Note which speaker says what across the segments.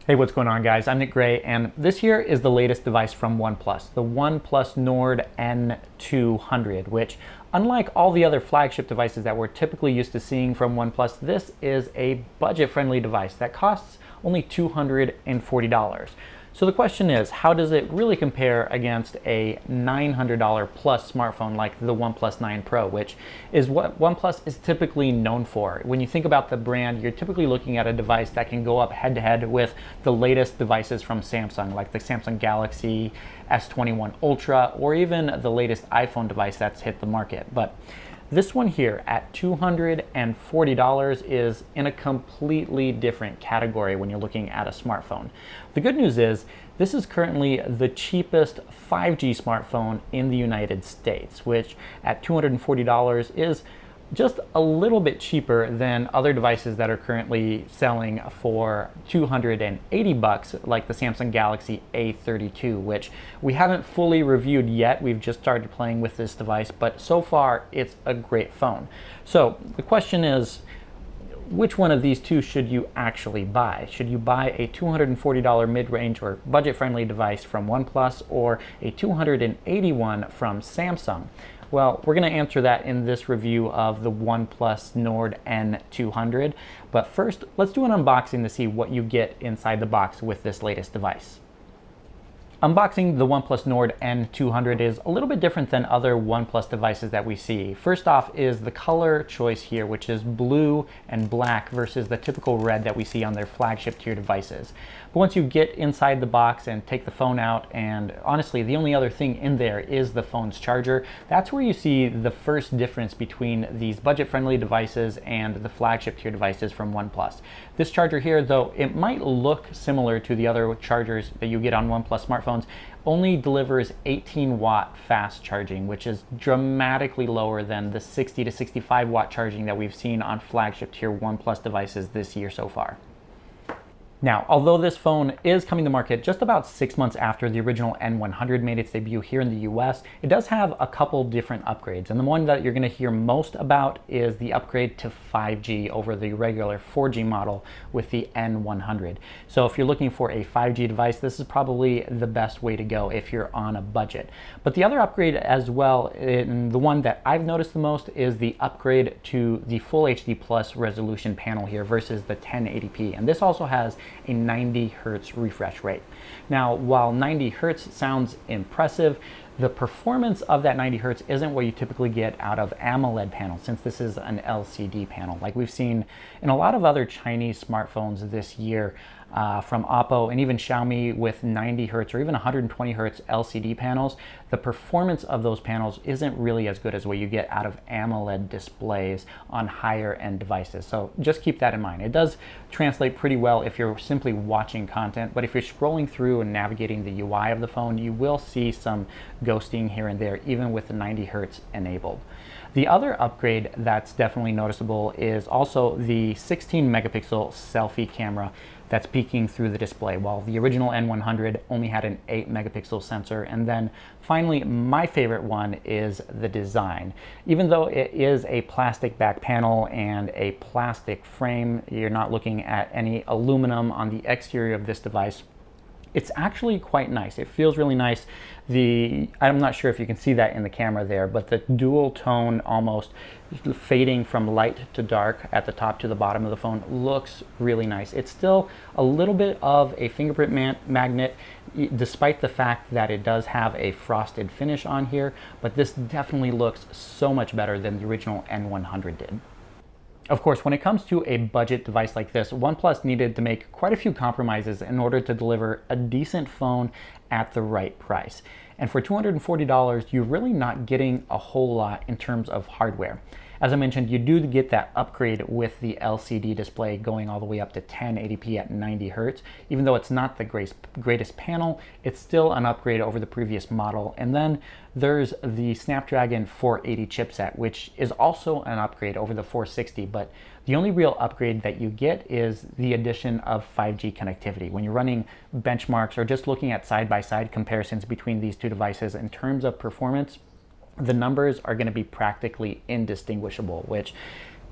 Speaker 1: Hey, what's going on, guys? I'm Nick Gray, and this here is the latest device from OnePlus, the OnePlus Nord N200, which, unlike all the other flagship devices that we're typically used to seeing from OnePlus, this is a budget-friendly device that costs only $240. So the question is, how does it really compare against a $900 plus smartphone like the OnePlus 9 Pro, which is what OnePlus is typically known for? When you think about the brand, you're typically looking at a device that can go up head-to-head with the latest devices from Samsung, like the Samsung Galaxy S21 Ultra, or even the latest iPhone device that's hit the market. But this one here at $240 is in a completely different category when you're looking at a smartphone. The good news is this is currently the cheapest 5G smartphone in the United States, which at $240 is just a little bit cheaper than other devices that are currently selling for $280, like the Samsung Galaxy A32, which we haven't fully reviewed yet. We've just started playing with this device, but so far it's a great phone. So the question is, which one of these two should you actually buy? Should you buy a $240 mid-range or budget-friendly device from OnePlus, or a $281 from Samsung? Well, we're going to answer that in this review of the OnePlus Nord N200. But first, let's do an unboxing to see what you get inside the box with this latest device. Unboxing the OnePlus Nord N200 is a little bit different than other OnePlus devices that we see. First off is the color choice here, which is blue and black versus the typical red that we see on their flagship tier devices. But once you get inside the box and take the phone out, and honestly, the only other thing in there is the phone's charger, that's where you see the first difference between these budget-friendly devices and the flagship tier devices from OnePlus. This charger here, though it might look similar to the other chargers that you get on OnePlus smartphones, only delivers 18-watt fast charging, which is dramatically lower than the 60 to 65-watt charging that we've seen on flagship tier OnePlus devices this year so far. Now, although this phone is coming to market just about 6 months after the original N100 made its debut here in the US, it does have a couple different upgrades. And the one that you're going to hear most about is the upgrade to 5G over the regular 4G model with the N100. So if you're looking for a 5G device, this is probably the best way to go if you're on a budget. But the other upgrade as well, and the one that I've noticed the most, is the upgrade to the Full HD Plus resolution panel here versus the 1080p. And this also has a 90 hertz refresh rate. Now, while 90 hertz sounds impressive, the performance of that 90 hertz isn't what you typically get out of AMOLED panels, since this is an LCD panel. Like we've seen in a lot of other Chinese smartphones this year, from Oppo and even Xiaomi with 90 hertz or even 120 hertz LCD panels, the performance of those panels isn't really as good as what you get out of AMOLED displays on higher end devices. So just keep that in mind. It does translate pretty well if you're simply watching content, but if you're scrolling through and navigating the UI of the phone, you will see some ghosting here and there, even with the 90 hertz enabled. The other upgrade that's definitely noticeable is also the 16 megapixel selfie camera that's peeking through the display, while the original N100 only had an 8 megapixel sensor. And then finally, my favorite one is the design. Even though it is a plastic back panel and a plastic frame, you're not looking at any aluminum on the exterior of this device. It's actually quite nice. It feels really nice. I'm not sure if you can see that in the camera there, but the dual tone, almost fading from light to dark at the top to the bottom of the phone, looks really nice. It's still a little bit of a fingerprint magnet, despite the fact that it does have a frosted finish on here, but this definitely looks so much better than the original N100 did. Of course, when it comes to a budget device like this, OnePlus needed to make quite a few compromises in order to deliver a decent phone at the right price. And for $240, you're really not getting a whole lot in terms of hardware. As I mentioned, you do get that upgrade with the LCD display going all the way up to 1080p at 90 hertz. Even though it's not the greatest panel, it's still an upgrade over the previous model. And then there's the Snapdragon 480 chipset, which is also an upgrade over the 460, but the only real upgrade that you get is the addition of 5G connectivity. When you're running benchmarks or just looking at side-by-side comparisons between these two devices in terms of performance, the numbers are going to be practically indistinguishable, which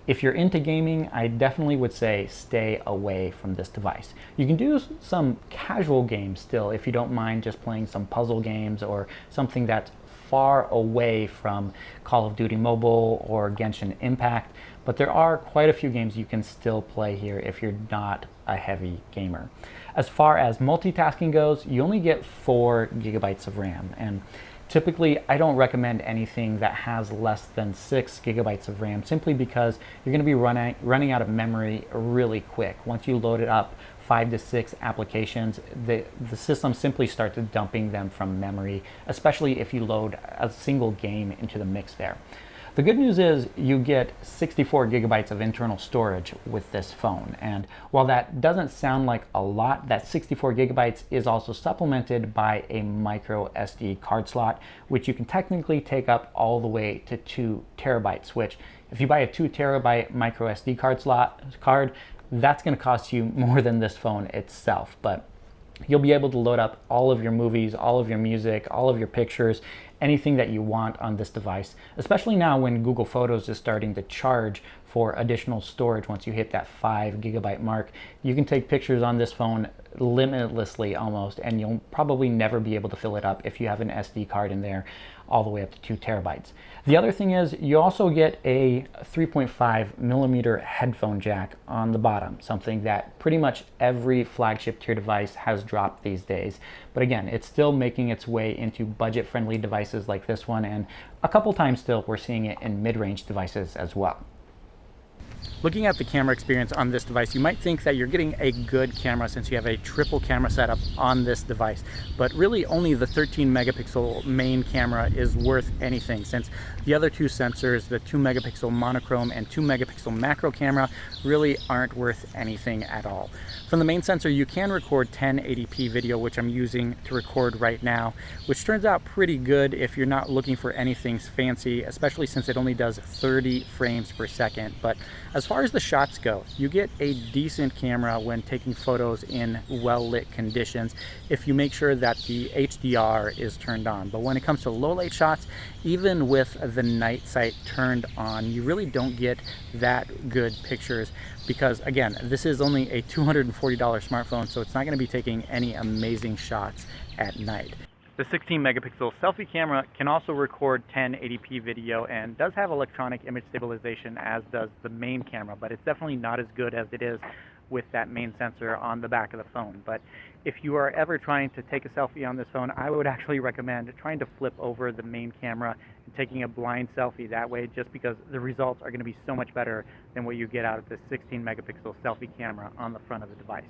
Speaker 1: If you're into gaming, I definitely would say stay away from this device. You can do some casual games still if you don't mind just playing some puzzle games or something that's far away from Call of Duty Mobile or Genshin Impact, but there are quite a few games you can still play here if you're not a heavy gamer. As far as multitasking goes, you only get 4 gigabytes of RAM, and typically, I don't recommend anything that has less than 6 gigabytes of RAM simply because you're going to be running out of memory really quick. Once you load it up 5 to 6 applications, the system simply starts dumping them from memory, especially if you load a single game into the mix there. The good news is you get 64 gigabytes of internal storage with this phone, and while that doesn't sound like a lot, that 64 gigabytes is also supplemented by a micro SD card slot, which you can technically take up all the way to 2 terabytes, which if you buy a 2 terabyte micro SD card, that's going to cost you more than this phone itself, but you'll be able to load up all of your movies, all of your music, all of your pictures, anything that you want on this device, especially now when Google Photos is starting to charge for additional storage. Once you hit that 5 gigabyte mark, you can take pictures on this phone limitlessly almost, and you'll probably never be able to fill it up if you have an SD card in there all the way up to 2 terabytes. The other thing is you also get a 3.5 millimeter headphone jack on the bottom, something that pretty much every flagship tier device has dropped these days. But again, it's still making its way into budget-friendly devices like this one, and a couple times still we're seeing it in mid-range devices as well. Looking at the camera experience on this device, you might think that you're getting a good camera since you have a triple camera setup on this device, but really only the 13 megapixel main camera is worth anything, since the other 2 sensors, the 2 megapixel monochrome and 2 megapixel macro camera, really aren't worth anything at all. From the main sensor, you can record 1080p video, which I'm using to record right now, which turns out pretty good if you're not looking for anything fancy, especially since it only does 30 frames per second. But as far as the shots go, you get a decent camera when taking photos in well-lit conditions if you make sure that the HDR is turned on. But when it comes to low-light shots, even with the night sight turned on, you really don't get that good pictures because, again, this is only a $240 smartphone, so it's not going to be taking any amazing shots at night. The 16 megapixel selfie camera can also record 1080p video and does have electronic image stabilization, as does the main camera, but it's definitely not as good as it is with that main sensor on the back of the phone. But if you are ever trying to take a selfie on this phone, I would actually recommend trying to flip over the main camera and taking a blind selfie that way, just because the results are going to be so much better than what you get out of the 16 megapixel selfie camera on the front of the device.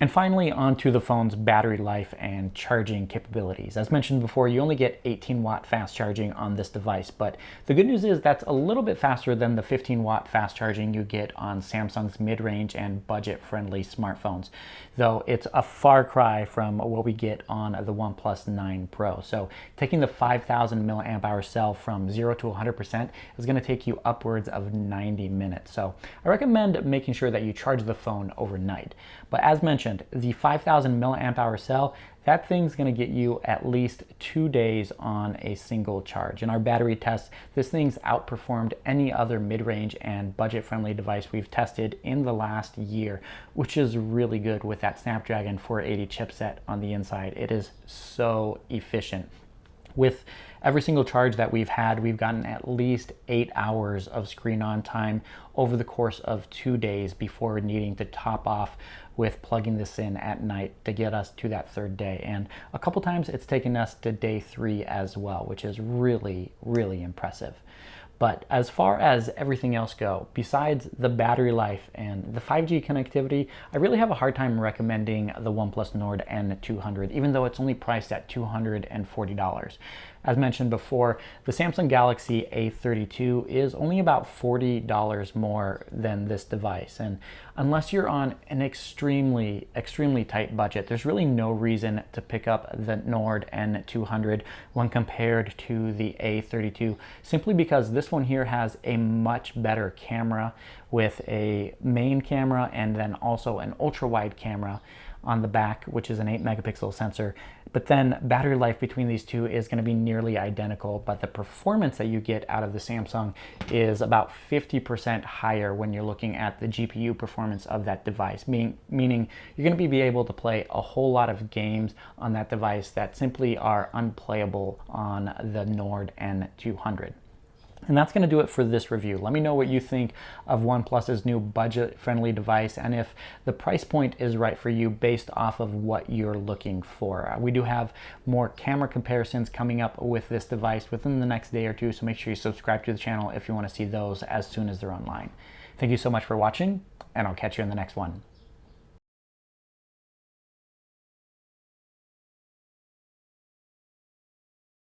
Speaker 1: And finally, onto the phone's battery life and charging capabilities. As mentioned before, you only get 18-watt fast charging on this device, but the good news is that's a little bit faster than the 15-watt fast charging you get on Samsung's mid-range and budget-friendly smartphones, though it's a far cry from what we get on the OnePlus 9 Pro. So taking the 5,000 milliamp hour cell from 0 to 100% is going to take you upwards of 90 minutes. So I recommend making sure that you charge the phone overnight. But as mentioned, the 5,000 milliamp hour cell, that thing's going to get you at least 2 days on a single charge. In our battery tests, this thing's outperformed any other mid-range and budget-friendly device we've tested in the last year, which is really good with that Snapdragon 480 chipset on the inside. It is so efficient. With every single charge that we've had, we've gotten at least 8 hours of screen on time over the course of 2 days before needing to top off with plugging this in at night to get us to that 3rd day. And a couple times it's taken us to day 3 as well, which is really, really impressive. But as far as everything else go, besides the battery life and the 5G connectivity, I really have a hard time recommending the OnePlus Nord N200, even though it's only priced at $240. As mentioned before, the Samsung Galaxy A32 is only about $40 more than this device. And unless you're on an extremely tight budget, there's really no reason to pick up the Nord N200 when compared to the A32, simply because this one here has a much better camera with a main camera and then also an ultra-wide camera. on the back, which is an 8 megapixel sensor. But then battery life between these two is going to be nearly identical, but the performance that you get out of the Samsung is about 50% higher when you're looking at the GPU performance of that device, meaning you're going to be able to play a whole lot of games on that device that simply are unplayable on the Nord N200. And that's going to do it for this review. Let me know what you think of OnePlus's new budget-friendly device and if the price point is right for you based off of what you're looking for. We do have more camera comparisons coming up with this device within the next day or two, so make sure you subscribe to the channel if you want to see those as soon as they're online. Thank you so much for watching, and I'll catch you in the next one.